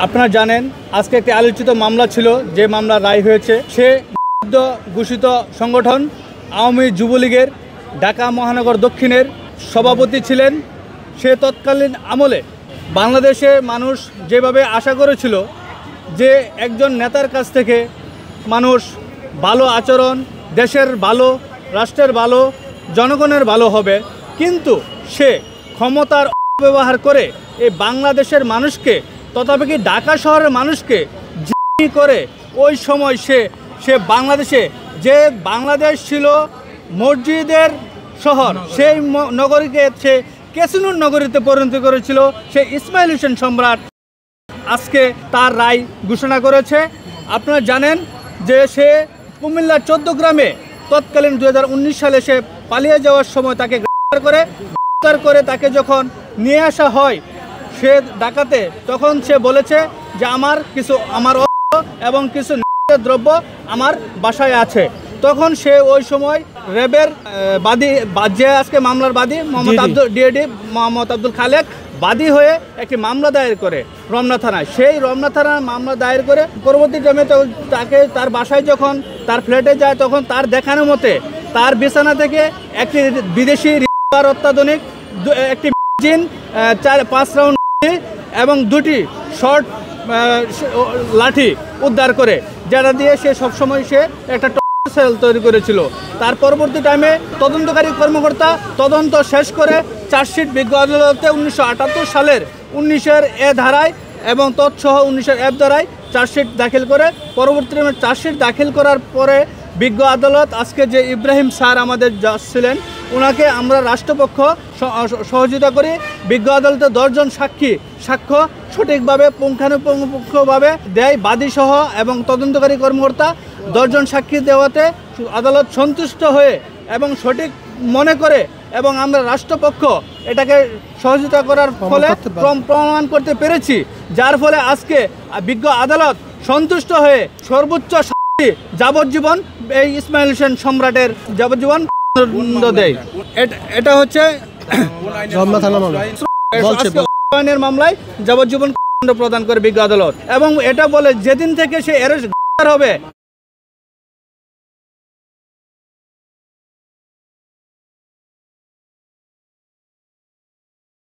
আপনারা জানেন আজকে একটি আলোচিত মামলা ছিল, যে মামলা রায় হয়েছে। সে ঘোষিত সংগঠন আওয়ামী যুবলীগের ঢাকা মহানগর দক্ষিণের সভাপতি ছিলেন। সে তৎকালীন আমলে বাংলাদেশে মানুষ যেভাবে আশা করেছিল যে একজন নেতার কাছ থেকে মানুষ ভালো আচরণ, দেশের ভালো, রাষ্ট্রের ভালো, জনগণের ভালো হবে, কিন্তু সে ক্ষমতার অপব্যবহার করে এই বাংলাদেশের মানুষকে, তথাপি ঢাকা শহরের মানুষকে জিম্মি করে ওই সময় সে বাংলাদেশে, যে বাংলাদেশ ছিল মসজিদের শহর, সেই নগরীকে সে ক্যাসিনোর নগরীতে পরিণত করেছিল। সে ইসমাইল হোসেন সম্রাট আজকে তার রায় ঘোষণা করেছে। আপনারা জানেন যে সে কুমিল্লার 14 গ্রামে তৎকালীন 2019 সালে সে পালিয়ে যাওয়ার সময় তাকে গ্রেফতার করে তাকে যখন নিয়ে আসা হয় সে ঢাকাতে, তখন সে বলেছে যে আমার অস্ত্র এবং কিছু দ্রব্য আমার বাসায় আছে। তখন সে ওই সময় র্যাবের বাদী, যে আজকে মামলার বাদী মোহাম্মদ আব্দুল খালেক, বাদী হয়ে একটি মামলা দায়ের করে রমনা থানায়। সেই রমনা থানার মামলা দায়ের করে পরবর্তী টাইমে তাকে তার বাসায় যখন তার ফ্ল্যাটে যায়, তখন তার দেখানো মতে তার বিছানা থেকে একটি বিদেশি অত্যাধুনিক একটি মেশিন, 4-5 রাউন্ড এবং 2টি শর্ট লাঠি উদ্ধার করে, যেটা দিয়ে সে সবসময় সে একটা সেল তৈরি করেছিল। তার পরবর্তী টাইমে তদন্তকারী কর্মকর্তা তদন্ত শেষ করে চার্জশিট বিজ্ঞ আদালতে 1978 সালের 19-এর এ ধারায় এবং তৎসহ 19-এর এফ ধারায় চার্জশিট দাখিল করে, পরবর্তী টাইমে চার্জশিট দাখিল করার পরে বিজ্ঞ আদালত আজকে যে ইব্রাহিম স্যার আমাদের জাজ ছিলেন, ওনাকে আমরা রাষ্ট্রপক্ষ সহযোগিতা করি। বিজ্ঞ আদালতে 10 জন সাক্ষ্য সঠিকভাবে পুঙ্খানুপুঙ্খভাবে দেয় বাদীসহ এবং তদন্তকারী কর্মকর্তা 10 জন সাক্ষী দেওয়াতে আদালত সন্তুষ্ট হয়ে এবং সঠিক মনে করে, এবং আমরা রাষ্ট্রপক্ষ এটাকে সহযোগিতা করার ফলে প্রমাণ করতে পেরেছি, যার ফলে আজকে বিজ্ঞ আদালত সন্তুষ্ট হয়ে সর্বোচ্চ শাস্তি যাবজ্জীবন এই ইসমাইল হোসেন সম্রাটের যাবজ্জীবন দেয়। এটা হচ্ছে রমনা থানা মামলায় যাবজ্জীবন প্রদান করে বিজ্ঞ আদালত, এবং এটা বলে যেদিন থেকে সে অ্যারেস্ট হবে